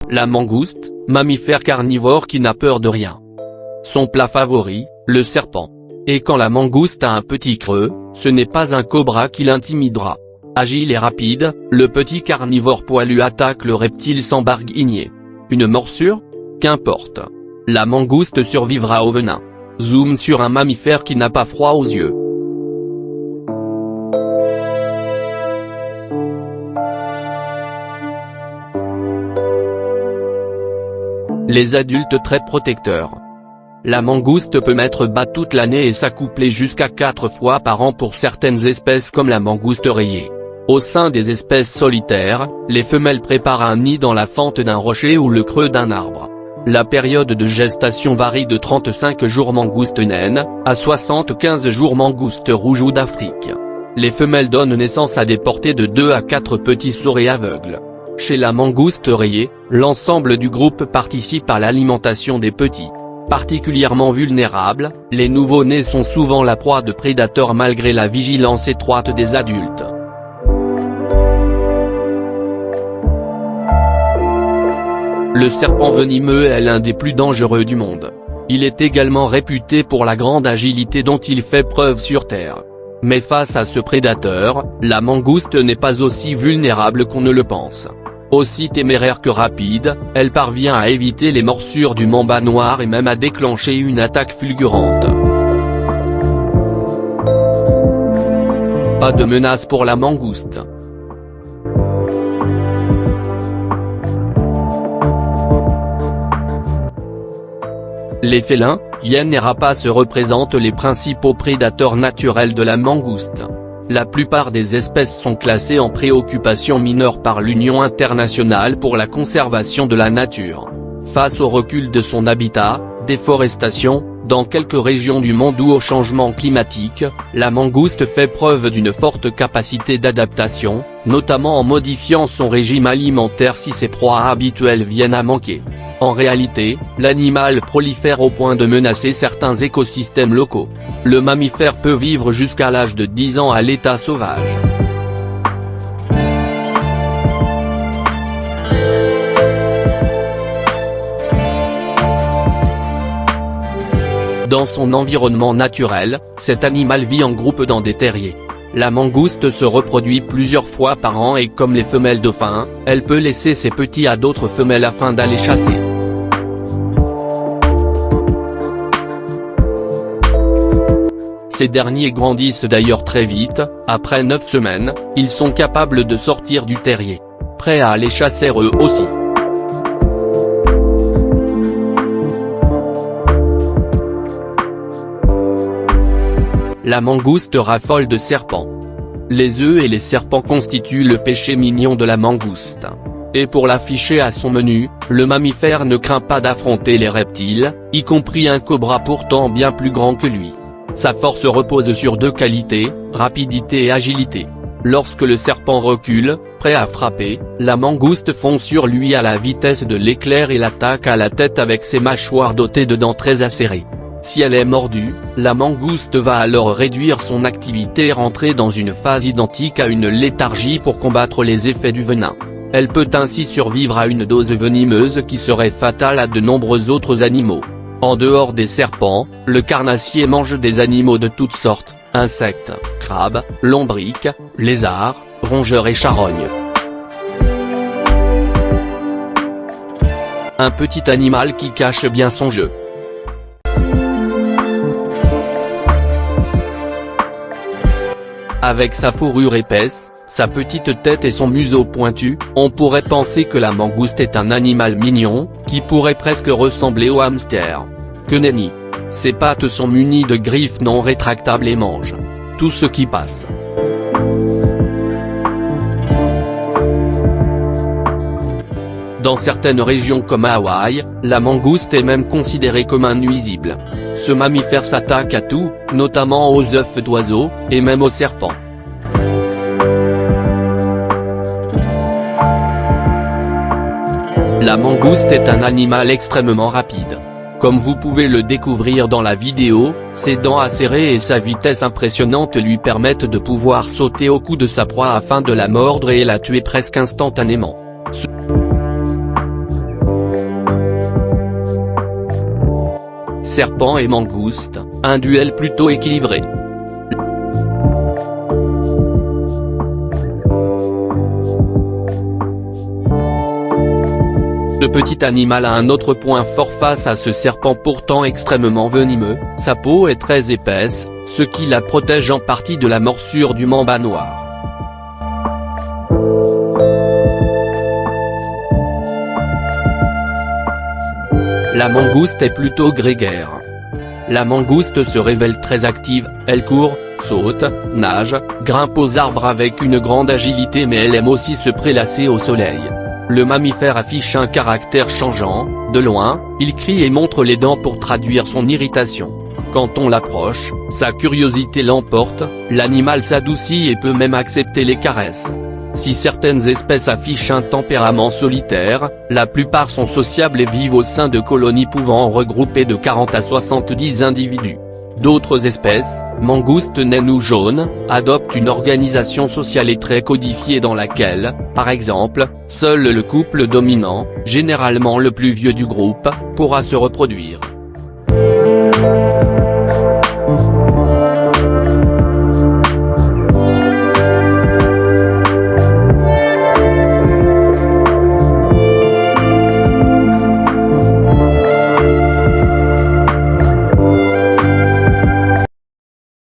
La mangouste, mammifère carnivore qui n'a peur de rien. Son plat favori, le serpent. Et quand la mangouste a un petit creux, ce n'est pas un cobra qui l'intimidera. Agile et rapide, le petit carnivore poilu attaque le reptile sans barguigner. Une morsure? Qu'importe. La mangouste survivra au venin. Zoom sur un mammifère qui n'a pas froid aux yeux. Les adultes très protecteurs. La mangouste peut mettre bas toute l'année et s'accoupler jusqu'à 4 fois par an pour certaines espèces comme la mangouste rayée. Au sein des espèces solitaires, les femelles préparent un nid dans la fente d'un rocher ou le creux d'un arbre. La période de gestation varie de 35 jours mangouste naine, à 75 jours mangouste rouge ou d'Afrique. Les femelles donnent naissance à des portées de 2 à 4 petits souris aveugles. Chez la mangouste rayée, l'ensemble du groupe participe à l'alimentation des petits. Particulièrement vulnérables, les nouveau-nés sont souvent la proie de prédateurs malgré la vigilance étroite des adultes. Le serpent venimeux est l'un des plus dangereux du monde. Il est également réputé pour la grande agilité dont il fait preuve sur Terre. Mais face à ce prédateur, la mangouste n'est pas aussi vulnérable qu'on ne le pense. Aussi téméraire que rapide, elle parvient à éviter les morsures du mamba noir et même à déclencher une attaque fulgurante. Pas de menace pour la mangouste. Les félins, hyènes et rapaces représentent les principaux prédateurs naturels de la mangouste. La plupart des espèces sont classées en préoccupation mineure par l'Union internationale pour la conservation de la nature. Face au recul de son habitat, déforestation, dans quelques régions du monde ou au changement climatique, la mangouste fait preuve d'une forte capacité d'adaptation, notamment en modifiant son régime alimentaire si ses proies habituelles viennent à manquer. En réalité, l'animal prolifère au point de menacer certains écosystèmes locaux. Le mammifère peut vivre jusqu'à l'âge de 10 ans à l'état sauvage. Dans son environnement naturel, cet animal vit en groupe dans des terriers. La mangouste se reproduit plusieurs fois par an et comme les femelles dauphins, elle peut laisser ses petits à d'autres femelles afin d'aller chasser. Ces derniers grandissent d'ailleurs très vite, après 9 semaines, ils sont capables de sortir du terrier. Prêts à aller chasser eux aussi. La mangouste raffole de serpents. Les œufs et les serpents constituent le péché mignon de la mangouste. Et pour l'afficher à son menu, le mammifère ne craint pas d'affronter les reptiles, y compris un cobra pourtant bien plus grand que lui. Sa force repose sur 2 qualités, rapidité et agilité. Lorsque le serpent recule, prêt à frapper, la mangouste fonce sur lui à la vitesse de l'éclair et l'attaque à la tête avec ses mâchoires dotées de dents très acérées. Si elle est mordue, la mangouste va alors réduire son activité et rentrer dans une phase identique à une léthargie pour combattre les effets du venin. Elle peut ainsi survivre à une dose venimeuse qui serait fatale à de nombreux autres animaux. En dehors des serpents, le carnassier mange des animaux de toutes sortes, insectes, crabes, lombrics, lézards, rongeurs et charognes. Un petit animal qui cache bien son jeu. Avec sa fourrure épaisse, sa petite tête et son museau pointu, on pourrait penser que la mangouste est un animal mignon, qui pourrait presque ressembler au hamster. Que nenni. Ses pattes sont munies de griffes non rétractables et mangent tout ce qui passe. Dans certaines régions comme Hawaï, la mangouste est même considérée comme un nuisible. Ce mammifère s'attaque à tout, notamment aux œufs d'oiseaux, et même aux serpents. La mangouste est un animal extrêmement rapide. Comme vous pouvez le découvrir dans la vidéo, ses dents acérées et sa vitesse impressionnante lui permettent de pouvoir sauter au cou de sa proie afin de la mordre et la tuer presque instantanément. serpent et mangouste, un duel plutôt équilibré. Ce petit animal a un autre point fort face à ce serpent pourtant extrêmement venimeux, sa peau est très épaisse, ce qui la protège en partie de la morsure du mamba noir. La mangouste est plutôt grégaire. La mangouste se révèle très active, elle court, saute, nage, grimpe aux arbres avec une grande agilité, mais elle aime aussi se prélasser au soleil. Le mammifère affiche un caractère changeant, de loin, il crie et montre les dents pour traduire son irritation. Quand on l'approche, sa curiosité l'emporte, l'animal s'adoucit et peut même accepter les caresses. Si certaines espèces affichent un tempérament solitaire, la plupart sont sociables et vivent au sein de colonies pouvant regrouper de 40 à 70 individus. D'autres espèces, mangoustes naines ou jaunes, adoptent une organisation sociale et très codifiée dans laquelle, par exemple, seul le couple dominant, généralement le plus vieux du groupe, pourra se reproduire.